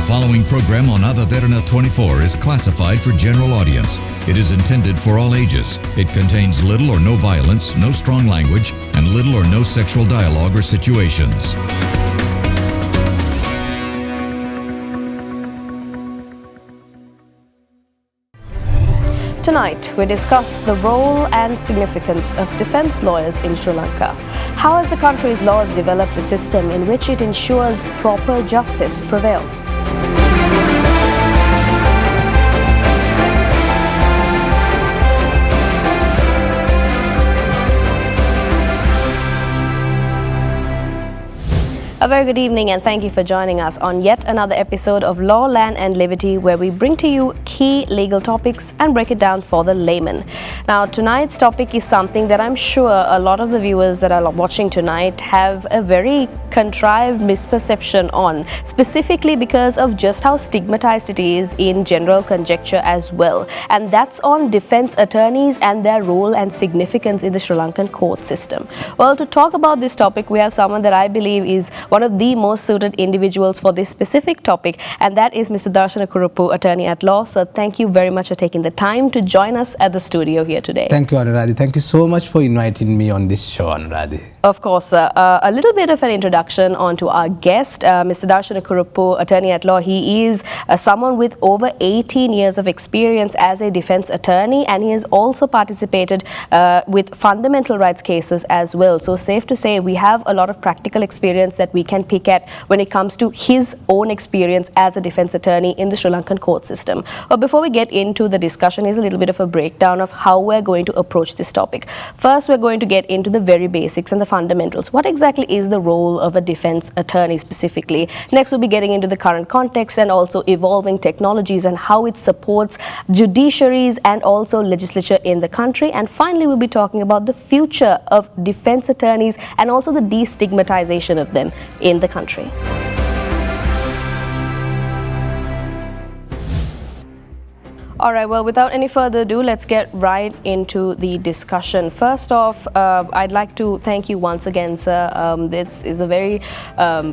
following program on Other Derana 24 is classified for general audience. It is intended for all ages. It contains little or no violence, no strong language, and little or no sexual dialogue or situations. Tonight, we discuss the role and significance of defense lawyers in Sri Lanka. How has the country's laws developed a system in which it ensures proper justice prevails? A very good evening and thank you for joining us on yet another episode of Law, Land and Liberty, where we bring to you key legal topics and break it down for the layman. Now, tonight's topic is something that I'm sure a lot of the viewers that are watching tonight have a very contrived misperception on, specifically because of just how stigmatized it is in general conjecture as well. And that's on defense attorneys and their role and significance in the Sri Lankan court system. Well, to talk about this topic, we have someone that I believe is one of the most suited individuals for this specific topic, and that is Mr. Darshana Kuruppu, attorney at law. So thank you very much for taking the time to join us at the studio here today. Thank you, Anuradhi. Thank you so much for inviting me on this show, Anuradhi. Of course, a little bit of an introduction onto our guest, Mr. Darshana Kuruppu, attorney at law. He is someone with over 18 years of experience as a defense attorney, and he has also participated with fundamental rights cases as well. So safe to say we have a lot of practical experience that we can pick at when it comes to his own experience as a defense attorney in the Sri Lankan court system. But before we get into the discussion, here's a little bit of a breakdown of how we're going to approach this topic. First, we're going to get into the very basics and the fundamentals. What exactly is the role of a defense attorney specifically? Next, we'll be getting into the current context and also evolving technologies and how it supports judiciaries and also legislature in the country. And finally, we'll be talking about the future of defense attorneys and also the destigmatization of them in the country. All right, well, without any further ado, let's get right into the discussion. First off, I'd like to thank you once again, sir. This is a very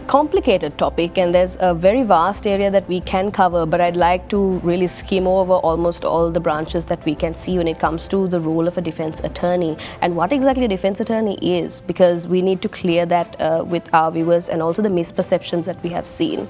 complicated topic and there's a very vast area that we can cover, but I'd like to really skim over almost all the branches that we can see when it comes to the role of a defense attorney and what exactly a defense attorney is, because we need to clear that with our viewers and also the misperceptions that we have seen.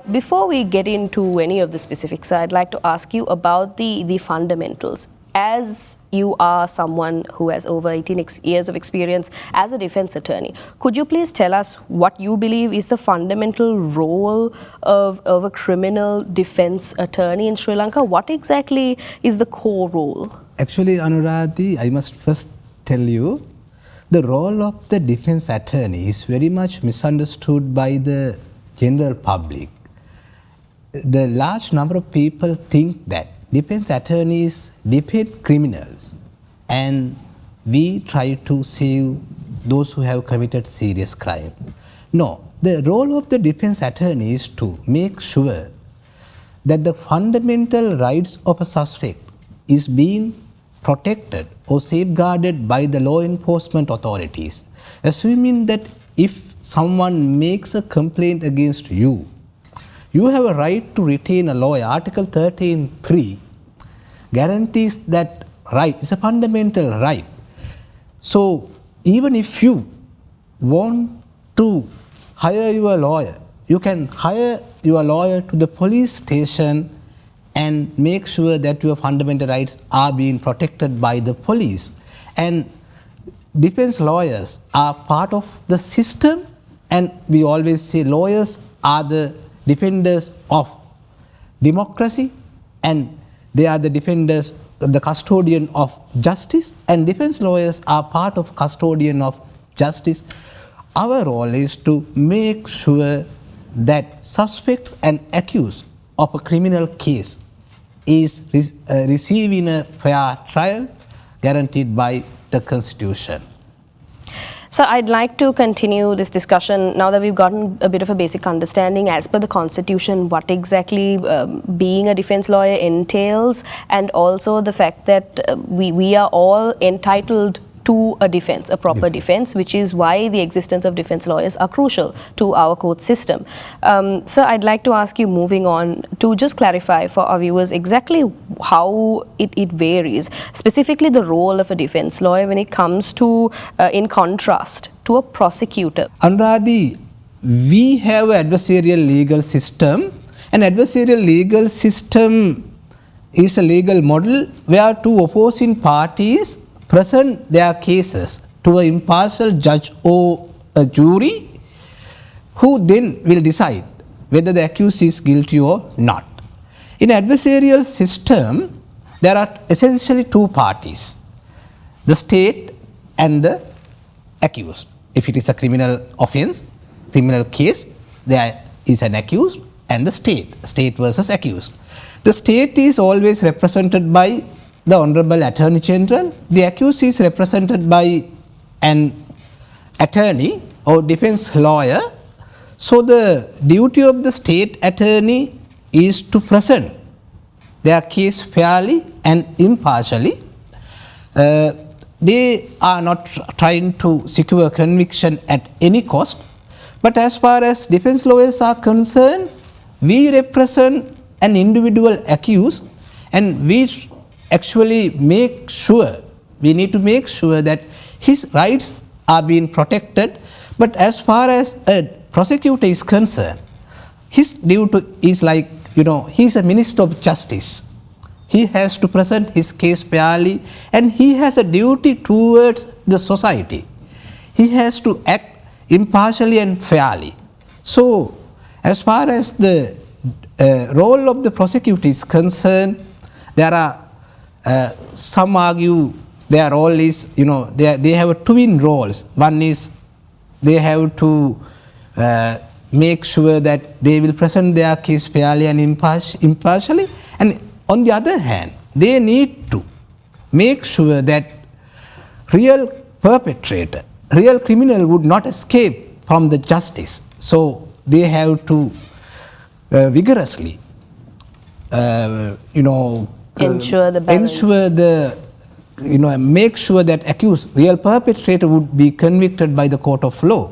Before we get into any of the specifics, I'd like to ask you about the fundamentals. As you are someone who has over 18 years of experience as a defense attorney, could you please tell us what you believe is the fundamental role of a criminal defense attorney in Sri Lanka? What exactly is the core role? Actually, Anuradhi, I must first tell you, the role of the defense attorney is very much misunderstood by the general public. The large number of people think that defense attorneys defend criminals and we try to save those who have committed serious crime. No, the role of the defense attorney is to make sure that the fundamental rights of a suspect is being protected or safeguarded by the law enforcement authorities. Assuming that if someone makes a complaint against you, you have a right to retain a lawyer. Article 13(3) guarantees that right. It's a fundamental right. So even if you want to hire your lawyer, you can hire your lawyer to the police station and make sure that your fundamental rights are being protected by the police. And defense lawyers are part of the system, and we always say lawyers are the defenders of democracy and they are the defenders, the custodian of justice, and defense lawyers are part of custodian of justice. Our role is to make sure that suspects and accused of a criminal case is receiving a fair trial guaranteed by the Constitution. So I'd like to continue this discussion now that we've gotten a bit of a basic understanding as per the Constitution what exactly being a defense lawyer entails, and also the fact that we are all entitled to a defense, a proper defense, which is why the existence of defense lawyers are crucial to our court system. Sir, I'd like to ask you, moving on, to just clarify for our viewers exactly how it varies, specifically the role of a defense lawyer when it comes to, in contrast to a prosecutor. Anuradhi, we have an adversarial legal system. An adversarial legal system is a legal model where two opposing parties present their cases to an impartial judge or a jury, who then will decide whether the accused is guilty or not. In adversarial system, there are essentially two parties, the state and the accused. If it is a criminal offense, criminal case, there is an accused and the state versus accused. The state is always represented by the Honorable Attorney General. The accused is represented by an attorney or defense lawyer. So the duty of the state attorney is to present their case fairly and impartially. They are not trying to secure conviction at any cost. But as far as defense lawyers are concerned, we represent an individual accused, and we actually make sure, we need to make sure that his rights are being protected. But as far as a prosecutor is concerned, his duty is like, he is a minister of justice. He has to present his case fairly, and he has a duty towards the society. He has to act impartially and fairly. So, as far as the role of the prosecutor is concerned, there are some argue their role is, they have twin roles. One is they have to make sure that they will present their case fairly and impartially, and on the other hand, they need to make sure that real perpetrator, real criminal would not escape from the justice. So they have to vigorously, ensure the balance. Make sure that accused, real perpetrator would be convicted by the court of law.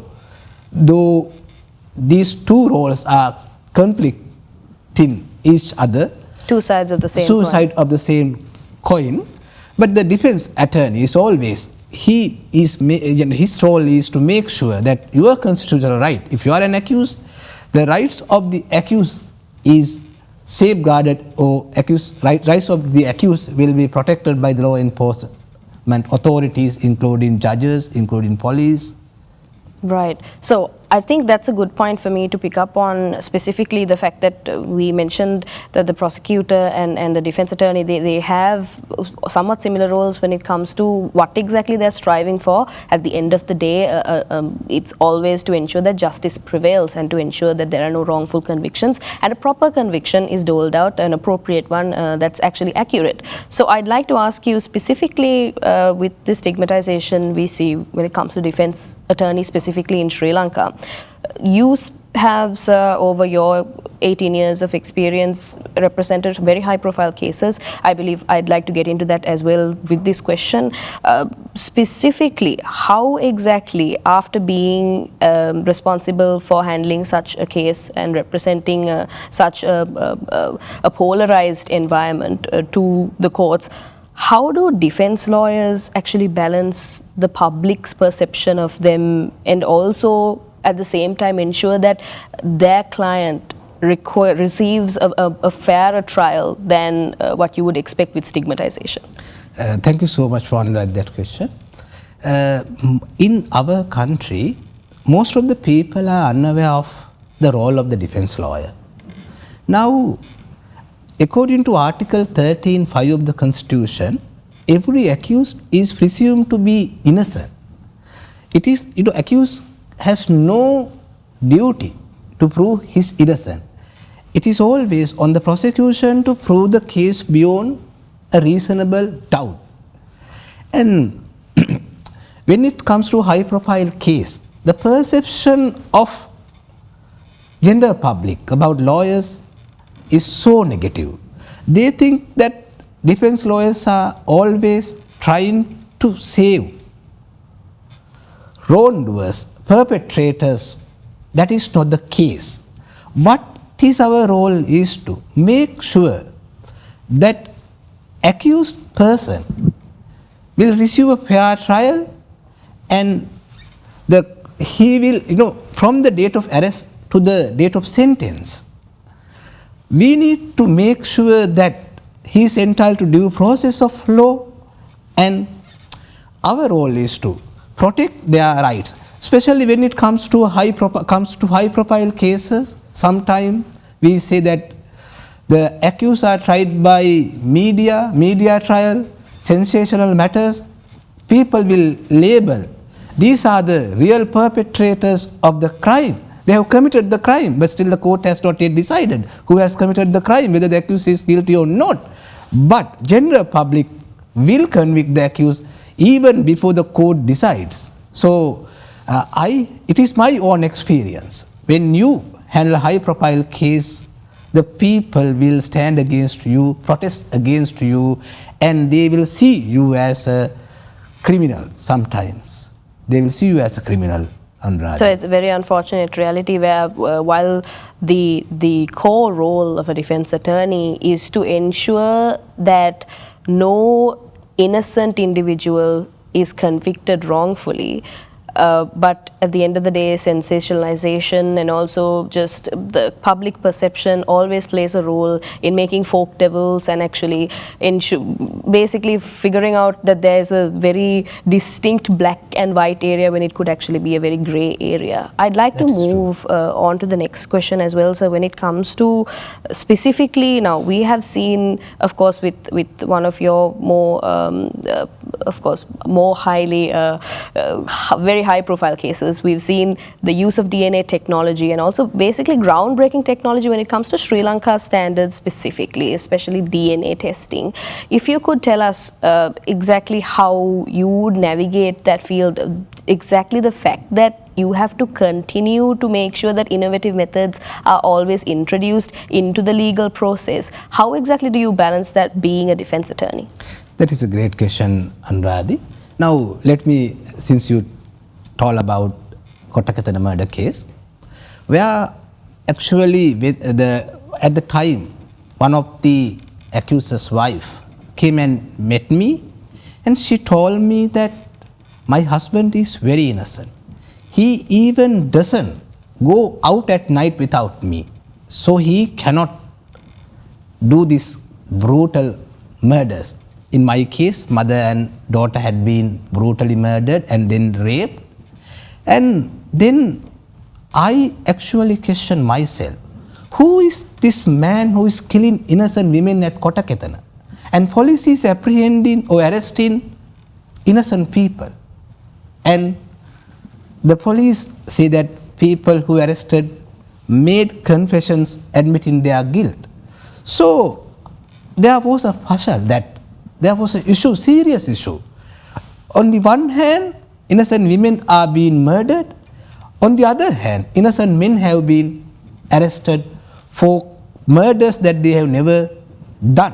Though these two roles are conflicting each other, two sides of the same coin. Side of the same coin. But the defense attorney is always, his role is to make sure that your constitutional right, if you are an accused, the rights of the accused is safeguarded, or rights of the accused will be protected by the law enforcement authorities, including judges, including police. Right. So I think that's a good point for me to pick up on, specifically the fact that we mentioned that the prosecutor and the defense attorney, they have somewhat similar roles when it comes to what exactly they're striving for. At the end of the day, it's always to ensure that justice prevails and to ensure that there are no wrongful convictions, and a proper conviction is doled out, an appropriate one that's actually accurate. So I'd like to ask you specifically with the stigmatization we see when it comes to defense attorneys, specifically in Sri Lanka. You have, sir, over your 18 years of experience, represented very high-profile cases. I believe I'd like to get into that as well with this question. Specifically, how exactly, after being responsible for handling such a case and representing such a polarized environment to the courts, how do defense lawyers actually balance the public's perception of them and also at the same time ensure that their client receives a fairer trial than what you would expect with stigmatization? Thank you so much for answering that question. In our country, most of the people are unaware of the role of the defense lawyer. Now, according to Article 13(5) of the Constitution, every accused is presumed to be innocent. It is, accused has no duty to prove his innocence. It is always on the prosecution to prove the case beyond a reasonable doubt. And when it comes to high-profile case, the perception of general public about lawyers is so negative. They think that defense lawyers are always trying to save wrongdoers, perpetrators. That is not the case. What is our role is to make sure that accused person will receive a fair trial, and he will, from the date of arrest to the date of sentence, we need to make sure that he is entitled to due process of law, and our role is to protect their rights, especially when it comes to high profile cases. Sometimes we say that the accused are tried by media trial, sensational matters. People will label these are the real perpetrators of the crime. They have committed the crime, but still the court has not yet decided who has committed the crime, whether the accused is guilty or not. But general public will convict the accused even before the court decides. So it is my own experience. When you handle a high profile case, the people will stand against you, protest against you, and they will see you as a criminal sometimes. They will see you as a criminal. So it's a very unfortunate reality where while the core role of a defense attorney is to ensure that no innocent individual is convicted wrongfully, but at the end of the day, sensationalization and also just the public perception always plays a role in making folk devils and actually basically figuring out that there's a very distinct black and white area when it could actually be a very gray area. I'd like to move on to the next question as well. So when it comes to specifically, now we have seen, of course, with one of your more, of course, more highly, very high profile cases, we've seen the use of DNA technology and also basically groundbreaking technology when it comes to Sri Lanka standards specifically, especially DNA testing. If you could tell us exactly how you would navigate that field, exactly the fact that you have to continue to make sure that innovative methods are always introduced into the legal process. How exactly do you balance that being a defense attorney? That is a great question, Anuradhi. Now, let me, since you told about Kotakatana murder case, where actually at the time, one of the accuser's wife came and met me, and she told me that my husband is very innocent. He even doesn't go out at night without me, so he cannot do these brutal murders. In my case, mother and daughter had been brutally murdered and then raped. And then I actually questioned myself, who is this man who is killing innocent women at Kotaketana? And police is apprehending or arresting innocent people. And the police say that people who arrested made confessions admitting their guilt. So there was a puzzle, that there was an issue, serious issue. On the one hand, innocent women are being murdered. On the other hand, innocent men have been arrested for murders that they have never done.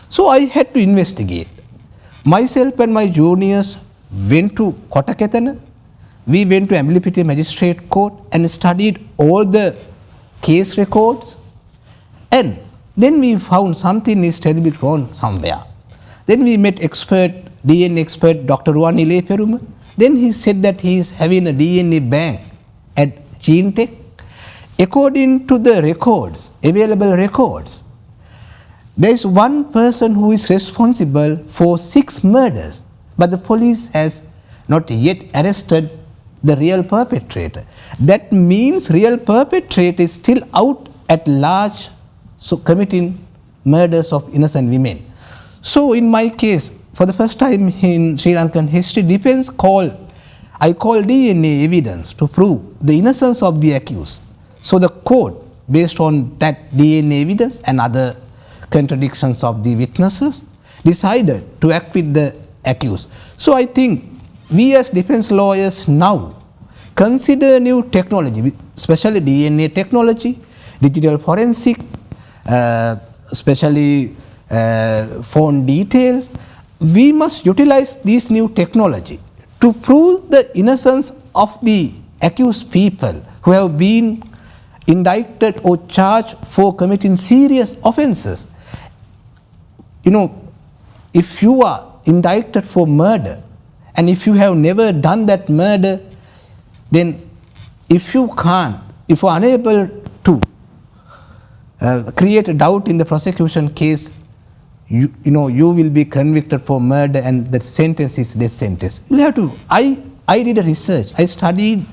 So I had to investigate. Myself and my juniors went to Kotaketana. We went to Ambilipitiya Magistrate Court and studied all the case records. And then we found something is terribly wrong somewhere. Then we met DNA expert Dr. Ruwanile Peruma. Then he said that he is having a DNA bank at GeneTech. According to the records, available records, there is one person who is responsible for 6 murders, but the police has not yet arrested the real perpetrator. That means real perpetrator is still out at large, so committing murders of innocent women. So in my case, for the first time in Sri Lankan history, defense I call DNA evidence to prove the innocence of the accused. So the court, based on that DNA evidence and other contradictions of the witnesses, decided to acquit the accused. So I think we as defense lawyers now consider new technology, especially DNA technology, digital forensic, especially phone details. We must utilize this new technology to prove the innocence of the accused people who have been indicted or charged for committing serious offences. If you are indicted for murder and if you have never done that murder, then if you are unable to create a doubt in the prosecution case, you will be convicted for murder and the sentence is death sentence. You have to. I did a research. I studied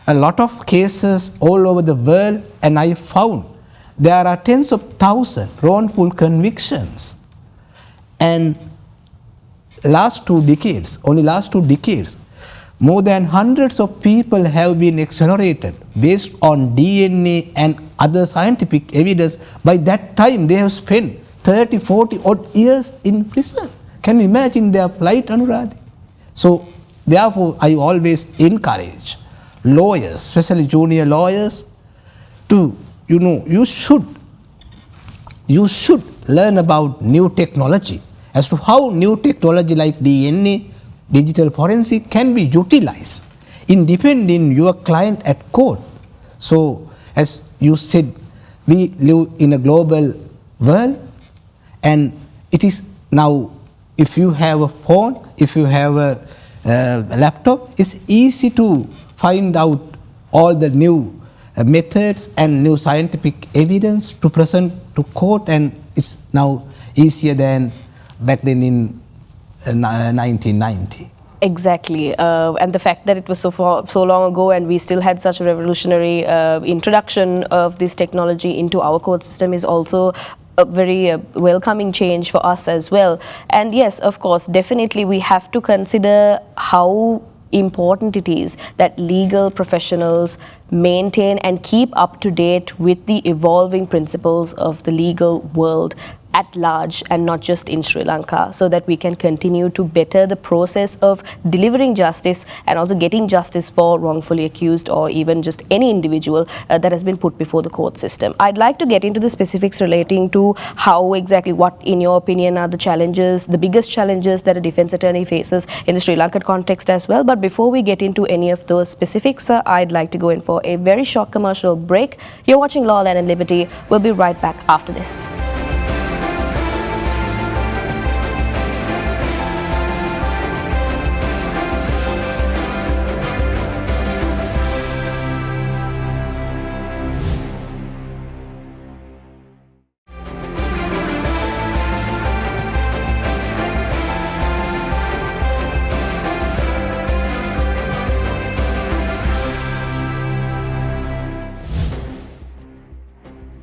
a lot of cases all over the world, and I found there are tens of thousands wrongful convictions. And last 2 decades, more than hundreds of people have been exonerated based on DNA and other scientific evidence. By that time, they have spent 30, 40 odd years in prison. Can you imagine their plight, Anuradhi? So, therefore, I always encourage lawyers, especially junior lawyers, to, you should learn about new technology, as to how new technology like DNA, digital forensic can be utilized in defending your client at court. So, as you said, we live in a global world, and it is now, if you have a phone, if you have a laptop, it's easy to find out all the new methods and new scientific evidence to present to court, and it's now easier than back then in 1990. Exactly, and the fact that it was so long ago and we still had such a revolutionary introduction of this technology into our court system is also a very welcoming change for us as well. And yes, of course, definitely we have to consider how important it is that legal professionals maintain and keep up to date with the evolving principles of the legal world at large and not just in Sri Lanka, so that we can continue to better the process of delivering justice and also getting justice for wrongfully accused or even just any individual that has been put before the court system. I'd like to get into the specifics relating to how exactly, what in your opinion are the challenges, the biggest challenges that a defense attorney faces in the Sri Lankan context as well. But before we get into any of those specifics, I'd like to go in for a very short commercial break. You're watching Law, Land and Liberty. We'll be right back after this.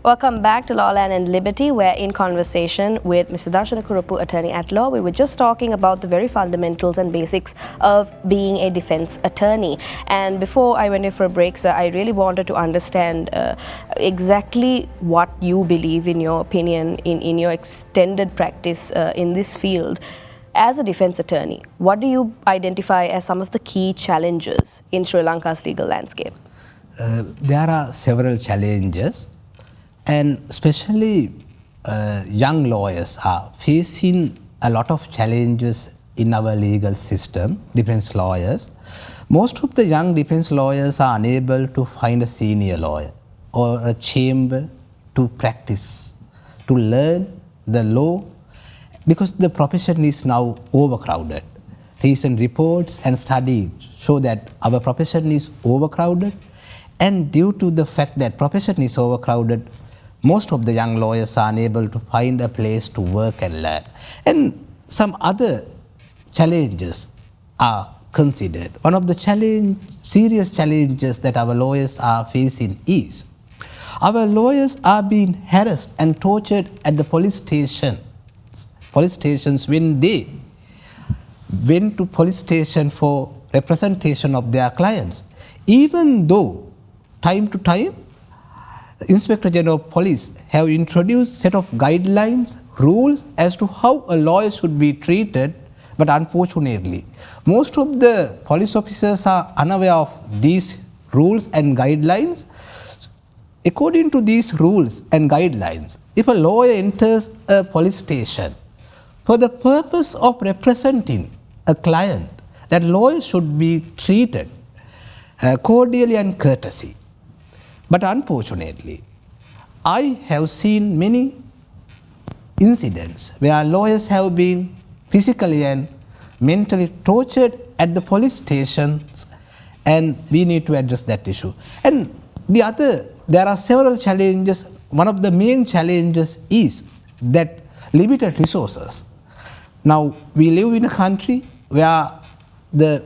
Welcome back to Law, Land and Liberty. We're in conversation with Mr. Darshana Kuruppu, attorney at law. We were just talking about the very fundamentals and basics of being a defense attorney. And before I went in for a break, sir, I really wanted to understand exactly what you believe, in your opinion, in your extended practice in this field. As a defense attorney, what do you identify as some of the key challenges in Sri Lanka's legal landscape? There are several challenges. And especially young lawyers are facing a lot of challenges in our legal system, defense lawyers. Most of the young defense lawyers are unable to find a senior lawyer or a chamber to practice, to learn the law, because the profession is now overcrowded. Recent reports and studies show that our profession is overcrowded, and due to the fact that profession is overcrowded, most of the young lawyers are unable to find a place to work and learn. And some other challenges are considered. One of the serious challenges that our lawyers are facing is our lawyers are being harassed and tortured at the police stations when they went to police station for representation of their clients. Even though time to time Inspector General of Police have introduced set of guidelines, rules as to how a lawyer should be treated, but unfortunately, most of the police officers are unaware of these rules and guidelines. According to these rules and guidelines, if a lawyer enters a police station for the purpose of representing a client, that lawyers should be treated cordially and courtesy. But unfortunately, I have seen many incidents where lawyers have been physically and mentally tortured at the police stations, and we need to address that issue. And there are several challenges. One of the main challenges is that limited resources. Now, we live in a country where the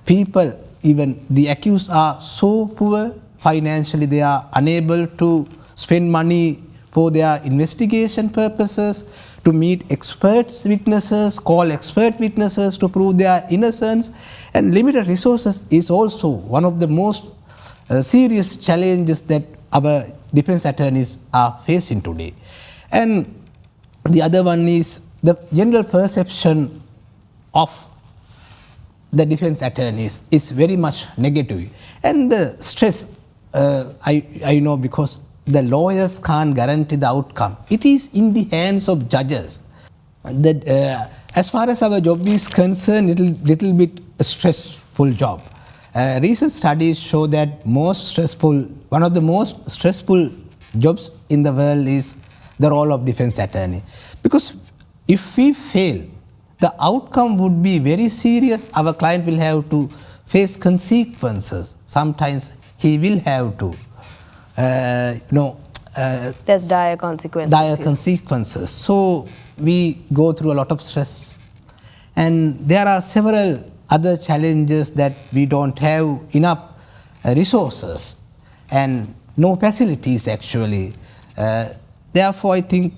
people, even the accused, are so poor financially, they are unable to spend money for their investigation purposes, to meet experts witnesses, call expert witnesses to prove their innocence. And limited resources is also one of the most serious challenges that our defense attorneys are facing today. And the other one is the general perception of the defense attorneys is very much negative. And the stress, I know, because the lawyers can't guarantee the outcome. It is in the hands of judges. As far as our job is concerned, little bit a stressful job. Recent studies show that one of the most stressful jobs in the world is the role of defense attorney. Because if we fail, the outcome would be very serious. Our client will have to face consequences. Sometimes he will have to there's dire consequences. Dire consequences. So we go through a lot of stress. And there are several other challenges that we don't have enough resources and no facilities actually. Therefore, I think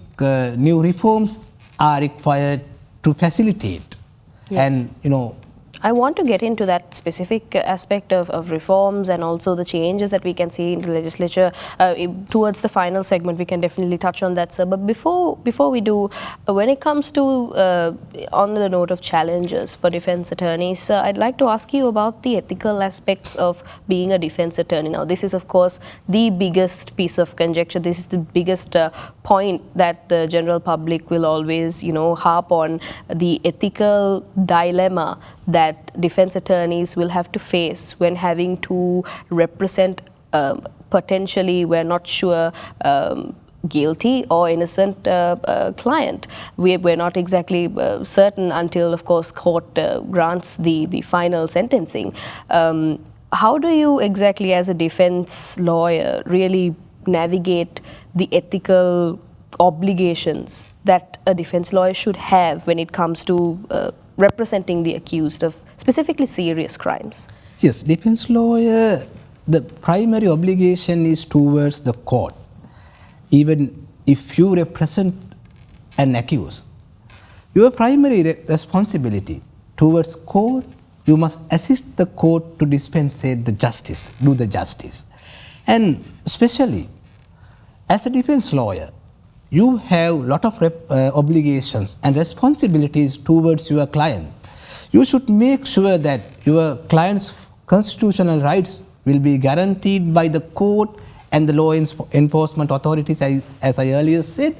new reforms are required to facilitate. Yes. And I want to get into that specific aspect of reforms and also the changes that we can see in the legislature. Towards the final segment, we can definitely touch on that, sir. But before we do, when it comes to, on the note of challenges for defense attorneys, sir, I'd like to ask you about the ethical aspects of being a defense attorney. Now, this is, of course, the biggest piece of conjecture. This is the biggest point that the general public will always, harp on, the ethical dilemma that defense attorneys will have to face when having to represent potentially, we're not sure, guilty or innocent client. We're not exactly certain until, of course, court grants the final sentencing. How do you exactly, as a defense lawyer, really navigate the ethical obligations that a defense lawyer should have when it comes to representing the accused of specifically serious crimes? Yes, defense lawyer, the primary obligation is towards the court. Even if you represent an accused, your primary responsibility towards court, you must assist the court to dispense the justice, do the justice. And especially as a defense lawyer, you have a lot of obligations and responsibilities towards your client. You should make sure that your client's constitutional rights will be guaranteed by the court and the law enforcement authorities, as I earlier said.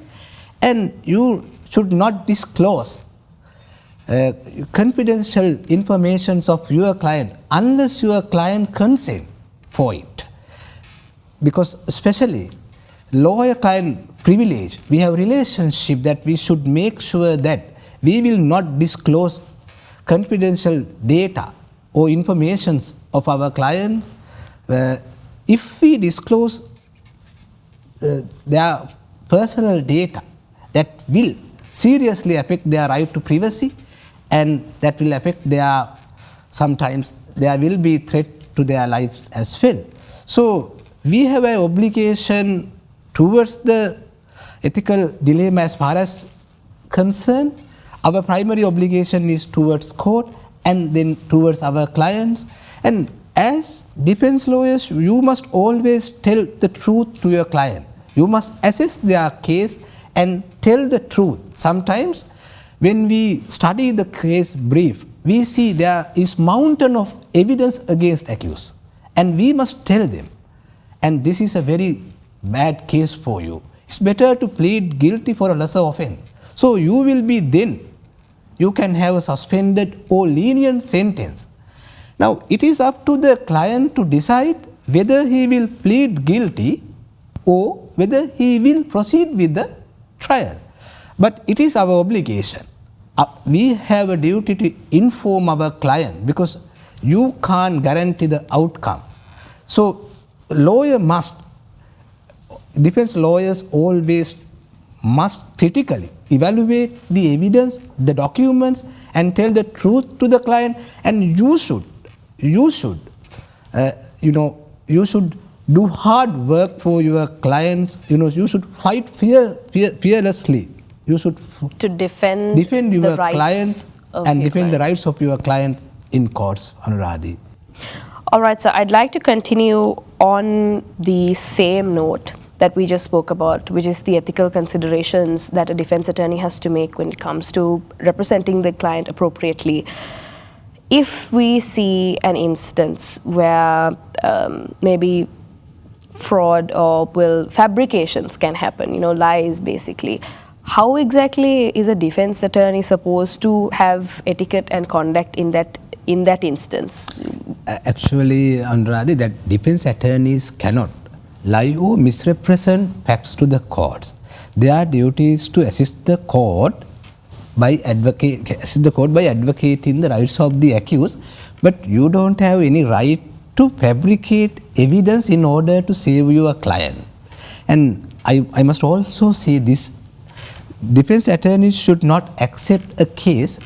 And you should not disclose confidential information of your client unless your client consents for it. Because especially lawyer-client privilege, we have relationship that we should make sure that we will not disclose confidential data or informations of our client. If we disclose their personal data, that will seriously affect their right to privacy, and that will affect sometimes there will be threat to their lives as well. So we have an obligation towards the ethical dilemma as far as concerned. Our primary obligation is towards court and then towards our clients. And as defense lawyers, you must always tell the truth to your client. You must assess their case and tell the truth. Sometimes when we study the case brief, we see there is mountain of evidence against accused, and we must tell them, and this is a very bad case for you. It's better to plead guilty for a lesser offense. So you will be then you can have a suspended or lenient sentence. Now, it is up to the client to decide whether he will plead guilty or whether he will proceed with the trial. But it is our obligation. We have a duty to inform our client because you can't guarantee the outcome. So, defense lawyers always must critically evaluate the evidence, the documents, and tell the truth to the client. And you should do hard work for your clients. You should fight fearlessly. You should defend your client and defend the rights of your client in courts, Anuradhi. All right, so I'd like to continue on the same note that we just spoke about, which is the ethical considerations that a defense attorney has to make when it comes to representing the client appropriately. If we see an instance where maybe fraud or fabrications can happen, lies basically, how exactly is a defense attorney supposed to have etiquette and conduct in that instance? Actually, Anuradhi, that defense attorneys cannot lie or misrepresent facts to the courts. Their duty is to assist the court by advocating the rights of the accused, but you don't have any right to fabricate evidence in order to save your client. And I must also say this: defense attorneys should not accept a case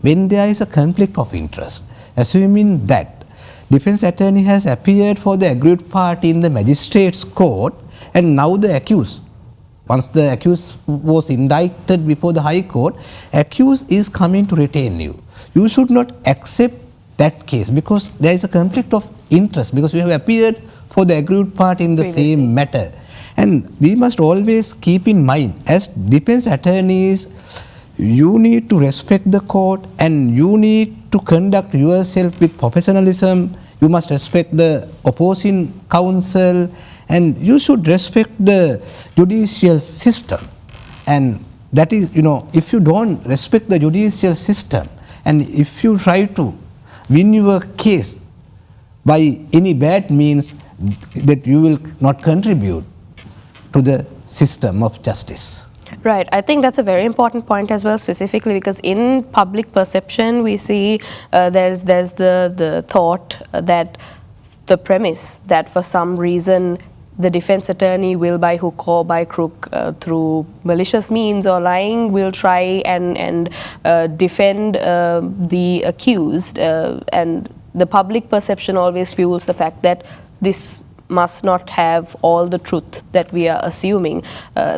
when there is a conflict of interest, assuming that defense attorney has appeared for the aggrieved party in the magistrate's court, and now the accused, once the accused was indicted before the High Court, accused is coming to retain you. You should not accept that case because there is a conflict of interest, because you have appeared for the aggrieved party in the same matter. And we must always keep in mind, as defense attorneys, you need to respect the court and you need to conduct yourself with professionalism. You must respect the opposing counsel and you should respect the judicial system. And that is, if you don't respect the judicial system and if you try to win your case by any bad means, that you will not contribute to the system of justice. Right. I think that's a very important point as well, specifically because in public perception we see there's the thought that the premise that for some reason the defense attorney will by hook or by crook through malicious means or lying will try and defend the accused, and the public perception always fuels the fact that this must not have all the truth that we are assuming.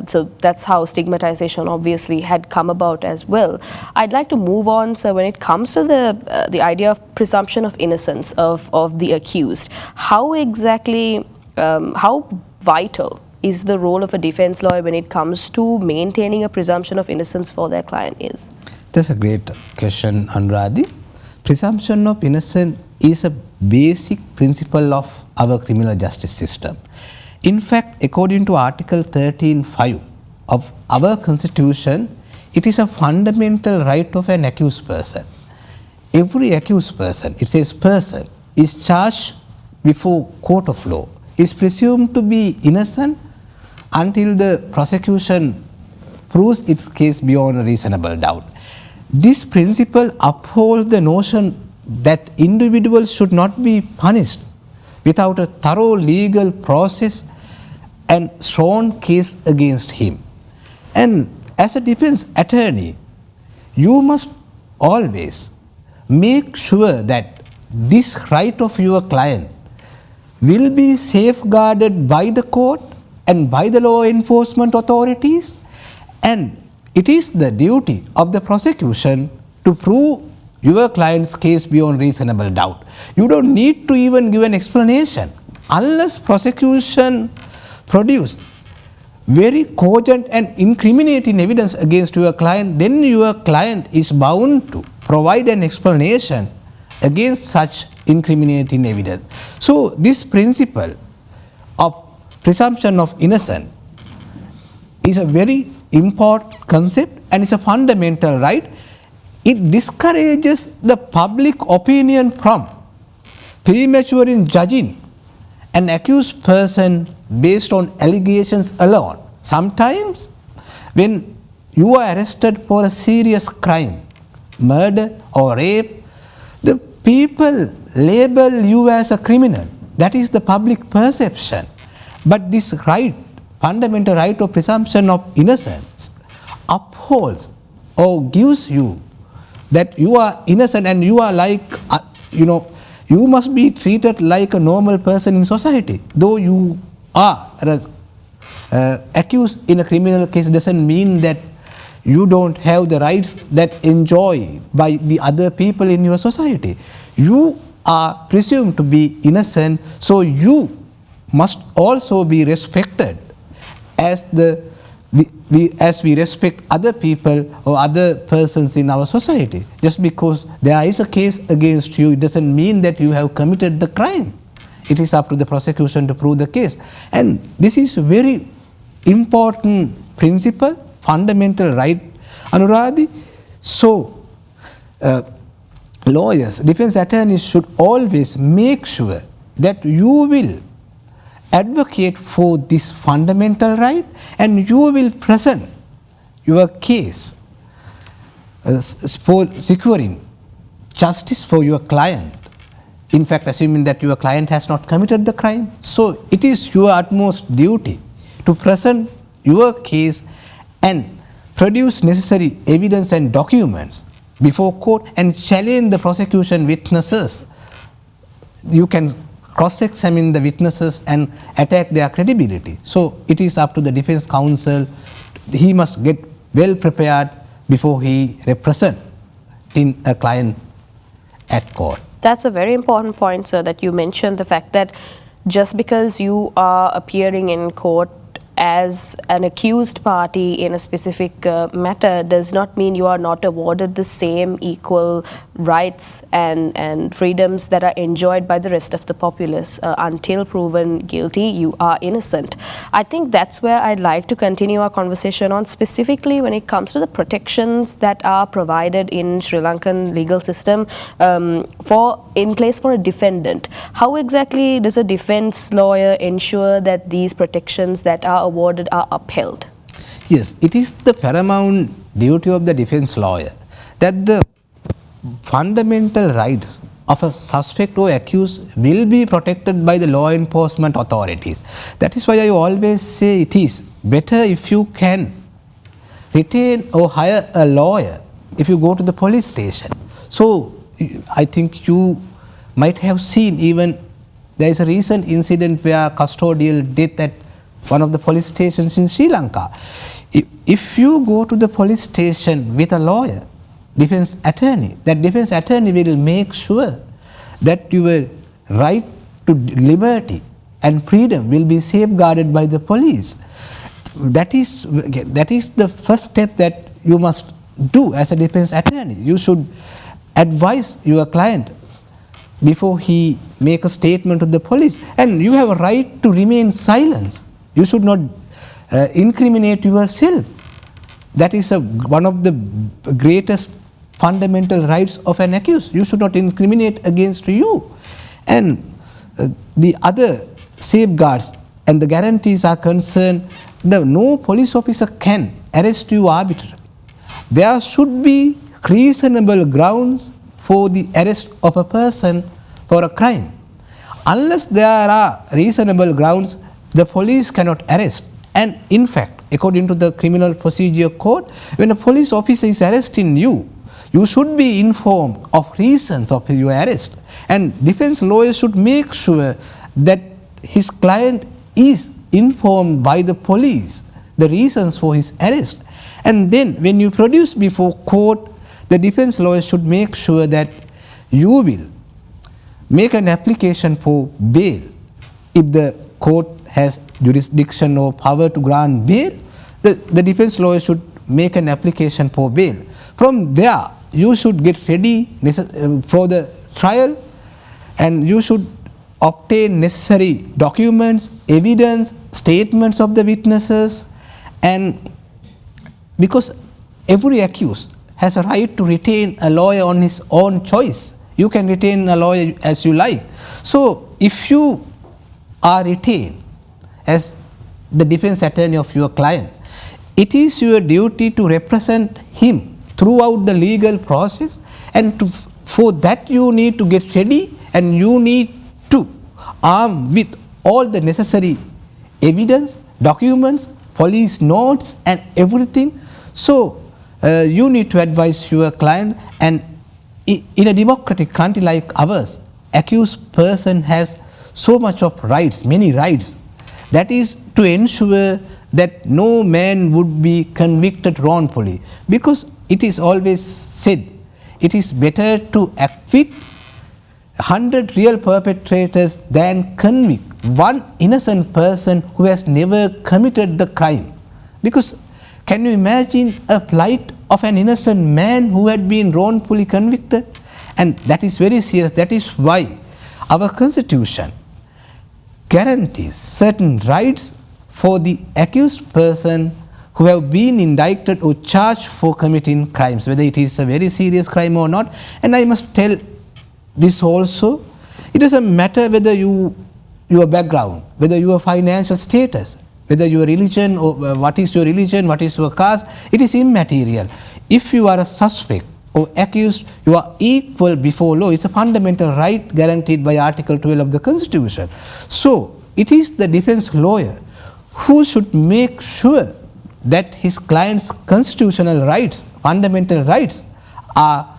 So that's how stigmatization obviously had come about as well. I'd like to move on. So when it comes to the idea of presumption of innocence of the accused, how exactly, how vital is the role of a defense lawyer when it comes to maintaining a presumption of innocence for their client is? That's a great question, Anuradhi. Presumption of innocence is a basic principle of our criminal justice system. In fact, according to Article 13(5) of our Constitution, it is a fundamental right of an accused person. Every accused person, it says person, is charged before court of law, is presumed to be innocent until the prosecution proves its case beyond a reasonable doubt. This principle upholds the notion that individuals should not be punished without a thorough legal process and strong case against him. And as a defense attorney, you must always make sure that this right of your client will be safeguarded by the court and by the law enforcement authorities, and it is the duty of the prosecution to prove your client's case beyond reasonable doubt. You don't need to even give an explanation. Unless prosecution produce very cogent and incriminating evidence against your client, then your client is bound to provide an explanation against such incriminating evidence. So this principle of presumption of innocence is a very important concept and is a fundamental right. it discourages the public opinion from premature in judging an accused person based on allegations alone. Sometimes when you are arrested for a serious crime, murder or rape, the people label you as a criminal. That is the public perception. But this right, fundamental right of presumption of innocence, upholds or gives you that you are innocent and you are like, you must be treated like a normal person in society. Though you are accused in a criminal case doesn't mean that you don't have the rights that enjoyed by the other people in your society. You are presumed to be innocent, so you must also be respected as we respect other people or other persons in our society. Just because there is a case against you, it doesn't mean that you have committed the crime. It is up to the prosecution to prove the case. And this is a very important principle, fundamental right, Anuradhi. So, lawyers, defense attorneys should always make sure that you will advocate for this fundamental right and you will present your case for securing justice for your client. In fact, assuming that your client has not committed the crime. So, it is your utmost duty to present your case and produce necessary evidence and documents before court and challenge the prosecution witnesses. You can cross-examine the witnesses and attack their credibility. So, it is up to the defense counsel. He must get well prepared before he represents a client at court. That's a very important point, sir, that you mentioned the fact that just because you are appearing in court as an accused party in a specific matter does not mean you are not awarded the same equal rights and freedoms that are enjoyed by the rest of the populace. Until proven guilty, you are innocent. I think that's where I'd like to continue our conversation on, specifically when it comes to the protections that are provided in Sri Lankan legal system in place for a defendant. How exactly does a defense lawyer ensure that these protections that are awarded are upheld? Yes, it is the paramount duty of the defense lawyer that the fundamental rights of a suspect or accused will be protected by the law enforcement authorities. That is why I always say it is better if you can retain or hire a lawyer if you go to the police station. So, I think you might have seen even there is a recent incident where custodial death at one of the police stations in Sri Lanka. If you go to the police station with a lawyer, defense attorney, that defense attorney will make sure that your right to liberty and freedom will be safeguarded by the police. That is the first step that you must do as a defense attorney. You should advise your client before he make a statement to the police, and you have a right to remain silent. You should not incriminate yourself. That is one of the greatest fundamental rights of an accused. You should not incriminate against you. And the other safeguards and the guarantees are concerned that no police officer can arrest you arbitrarily. There should be reasonable grounds for the arrest of a person for a crime. Unless there are reasonable grounds, the police cannot arrest. And in fact, according to the Criminal Procedure Code, when a police officer is arresting you, you should be informed of reasons of your arrest. And defense lawyers should make sure that his client is informed by the police the reasons for his arrest. And then when you produce before court, the defense lawyer should make sure that you will make an application for bail. If the court has jurisdiction or power to grant bail, the defense lawyer should make an application for bail. From there, you should get ready for the trial, and you should obtain necessary documents, evidence, statements of the witnesses, and because every accused has a right to retain a lawyer on his own choice. You can retain a lawyer as you like. So if you are retained as the defense attorney of your client, it is your duty to represent him throughout the legal process, and for that you need to get ready, and you need to arm with all the necessary evidence, documents, police notes and everything. So you need to advise your client, and in a democratic country like ours, accused person has so much of rights, many rights. That is to ensure that no man would be convicted wrongfully, because it is always said it is better to acquit 100 real perpetrators than convict one innocent person who has never committed the crime. Because can you imagine a plight of an innocent man who had been wrongfully convicted? And that is very serious. That is why our constitution guarantees certain rights for the accused person who have been indicted or charged for committing crimes, whether it is a very serious crime or not. And I must tell this also, it doesn't matter whether your background, whether your financial status, whether your religion, or what is your religion, what is your caste, it is immaterial. If you are a suspect or accused, you are equal before law. It's a fundamental right guaranteed by Article 12 of the Constitution. So it is the defense lawyer who should make sure that his client's constitutional rights, fundamental rights, are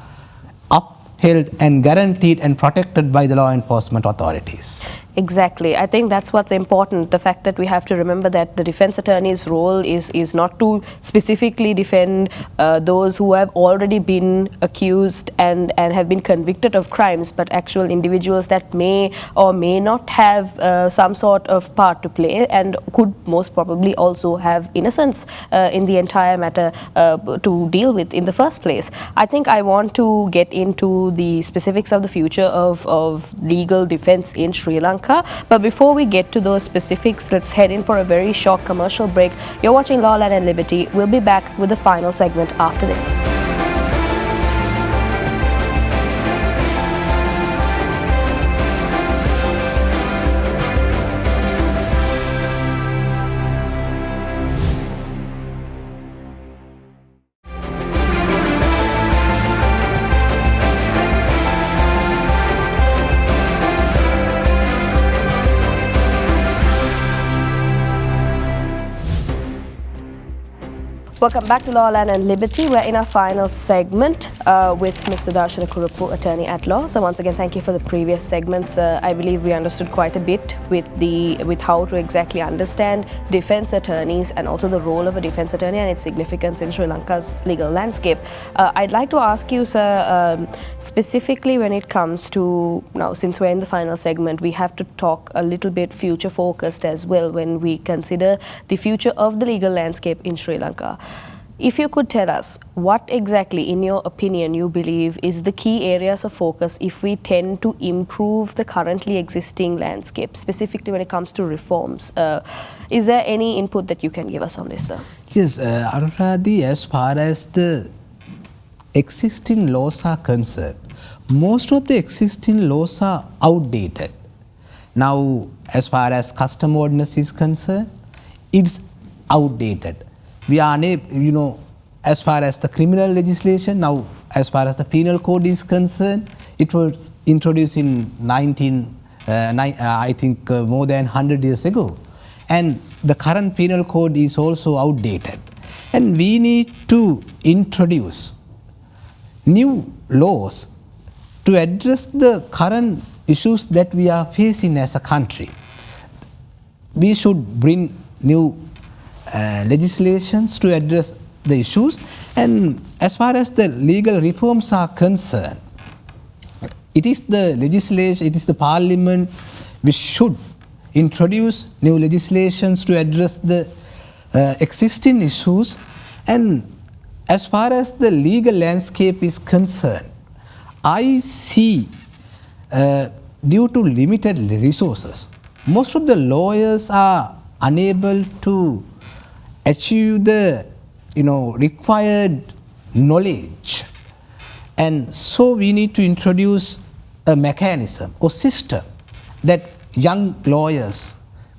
upheld and guaranteed and protected by the law enforcement authorities. Exactly. I think that's what's important. The fact that we have to remember that the defense attorney's role is not to specifically defend those who have already been accused and have been convicted of crimes, but actual individuals that may or may not have some sort of part to play and could most probably also have innocence in the entire matter to deal with in the first place. I think I want to get into the specifics of the future of legal defense in Sri Lanka. But before we get to those specifics, let's head in for a very short commercial break. You're watching Law, Land and Liberty. We'll be back with the final segment after this. Welcome back to Law, Land and Liberty. We're in our final segment with Mr. Darshana Kuruppu, attorney at law. So once again, thank you for the previous segments. I believe we understood quite a bit with how to exactly understand defense attorneys and also the role of a defense attorney and its significance in Sri Lanka's legal landscape. I'd like to ask you, sir, specifically when it comes to, now since we're in the final segment, we have to talk a little bit future focused as well when we consider the future of the legal landscape in Sri Lanka. If you could tell us what exactly, in your opinion, you believe is the key areas of focus if we tend to improve the currently existing landscape, specifically when it comes to reforms. Is there any input that you can give us on this, sir? Yes, Anuradhi, as far as the existing laws are concerned, most of the existing laws are outdated. Now, as far as custom ordinance is concerned, it's outdated. We are unable, as far as the criminal legislation, now as far as the penal code is concerned, it was introduced in I think more than 100 years ago. And the current penal code is also outdated. And we need to introduce new laws to address the current issues that we are facing as a country. We should bring new legislations to address the issues, and as far as the legal reforms are concerned, it is the legislation, it is the parliament which should introduce new legislations to address the existing issues. And as far as the legal landscape is concerned, I see due to limited resources, most of the lawyers are unable to achieve the required knowledge. And so we need to introduce a mechanism or system that young lawyers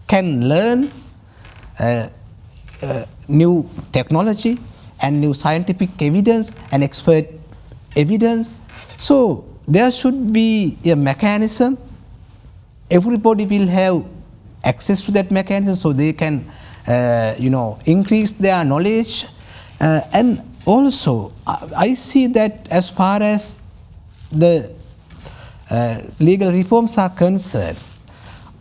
can learn new technology and new scientific evidence and expert evidence. So there should be a mechanism. Everybody will have access to that mechanism so they can increase their knowledge. And also I see that as far as the legal reforms are concerned,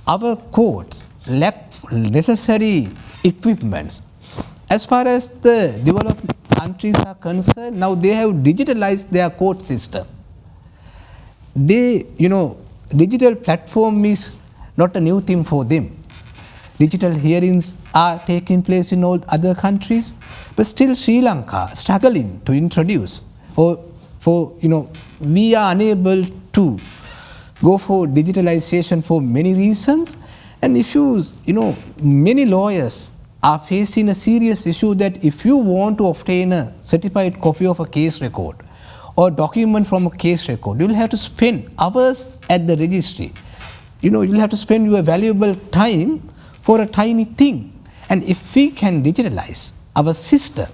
our courts lack necessary equipments. As far as the developed countries are concerned, now they have digitalized their court system. Digital platform is not a new thing for them. Digital hearings are taking place in all other countries, but still Sri Lanka struggling to introduce, we are unable to go for digitalization for many reasons. And many lawyers are facing a serious issue that if you want to obtain a certified copy of a case record or document from a case record, you'll have to spend hours at the registry. You'll have to spend your valuable time for a tiny thing. And if we can digitalize our system,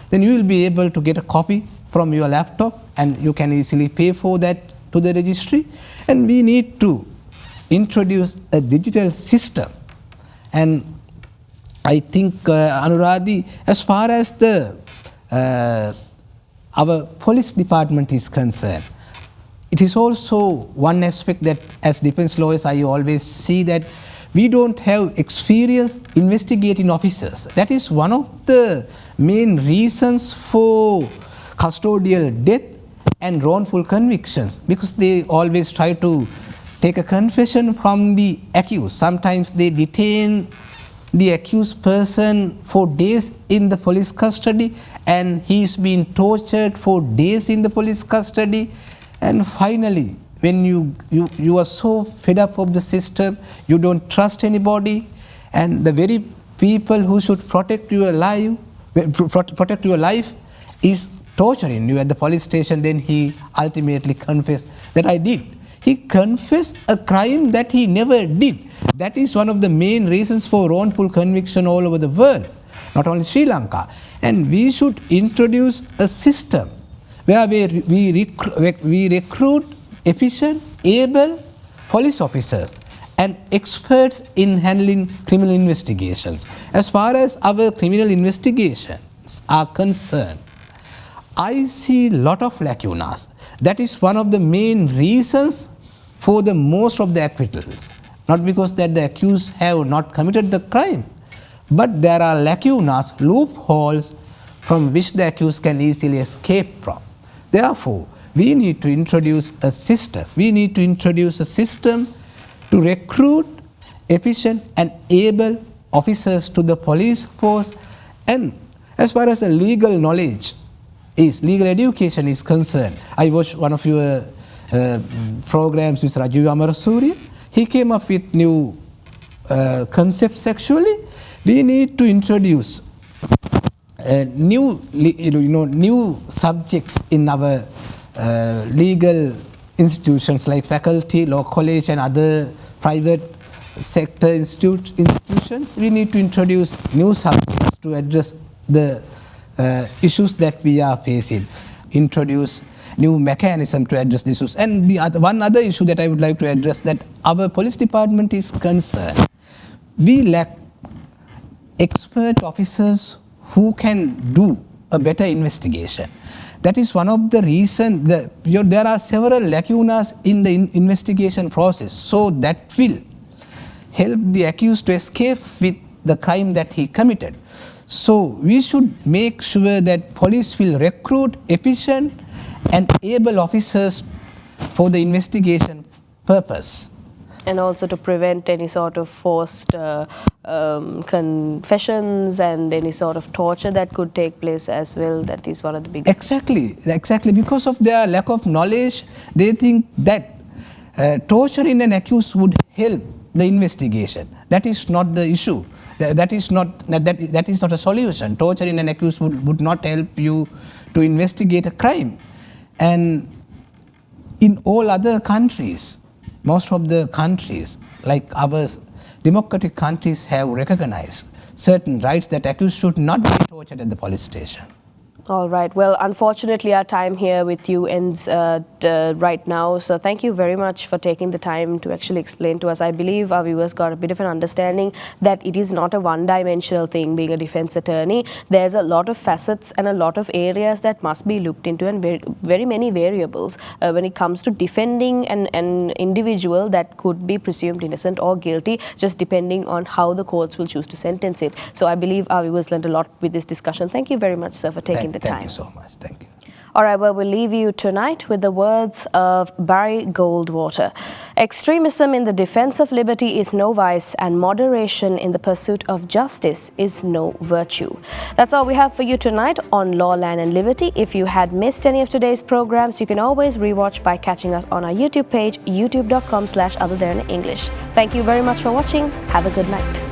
then you will be able to get a copy from your laptop and you can easily pay for that to the registry. And we need to introduce a digital system. And I think, Anuradhi, as far as our police department is concerned, it is also one aspect that as defense lawyers I always see that we don't have experienced investigating officers. That is one of the main reasons for custodial death and wrongful convictions, because they always try to take a confession from the accused. Sometimes they detain the accused person for days in the police custody and he is being tortured for days in the police custody. And finally, when you are so fed up of the system, you don't trust anybody, and the very people who should protect your life is torturing you at the police station, then he ultimately confessed that I did. He confessed a crime that he never did. That is one of the main reasons for wrongful conviction all over the world, not only Sri Lanka. And we should introduce a system where we recruit efficient, able police officers and experts in handling criminal investigations. As far as our criminal investigations are concerned, I see a lot of lacunas. That is one of the main reasons for the most of the acquittals. Not because that the accused have not committed the crime, but there are lacunas, loopholes from which the accused can easily escape from. Therefore, we need to introduce a system. We need to introduce a system to recruit efficient and able officers to the police force. And as far as the legal knowledge legal education is concerned, I watched one of your programs with Rajiv Amarasuri. He came up with new concepts actually. We need to introduce new subjects in our legal institutions like faculty, law college and other private sector institutions. We need to introduce new subjects to address the issues that we are facing, introduce new mechanism to address the issues. And one other issue that I would like to address, that our police department is concerned, we lack expert officers who can do a better investigation. That is one of the reasons that there are several lacunas in the investigation process, so that will help the accused to escape with the crime that he committed. So we should make sure that police will recruit efficient and able officers for the investigation purpose. And also to prevent any sort of forced confessions and any sort of torture that could take place as well. That is one of the biggest. Exactly. Because of their lack of knowledge, they think that torturing an accused would help the investigation. That is not the issue. That is not a solution. Torturing an accused would not help you to investigate a crime. And in all other countries, most of the countries, like ours, democratic countries have recognized certain rights that accused should not be tortured at the police station. All right. Well, unfortunately, our time here with you ends right now. So thank you very much for taking the time to actually explain to us. I believe our viewers got a bit of an understanding that it is not a one-dimensional thing being a defense attorney. There's a lot of facets and a lot of areas that must be looked into, and very many variables when it comes to defending an individual that could be presumed innocent or guilty, just depending on how the courts will choose to sentence it. So I believe our viewers learned a lot with this discussion. Thank you very much, sir, for taking the time. Thank you so much. Thank you. All right, well, we'll leave you tonight with the words of Barry Goldwater. Extremism in the defense of liberty is no vice, and moderation in the pursuit of justice is no virtue. That's all we have for you tonight on Law, Land and Liberty. If you had missed any of today's programs, you can always rewatch by catching us on our YouTube page, youtube.com/otherthanenglish. Thank you very much for watching. Have a good night.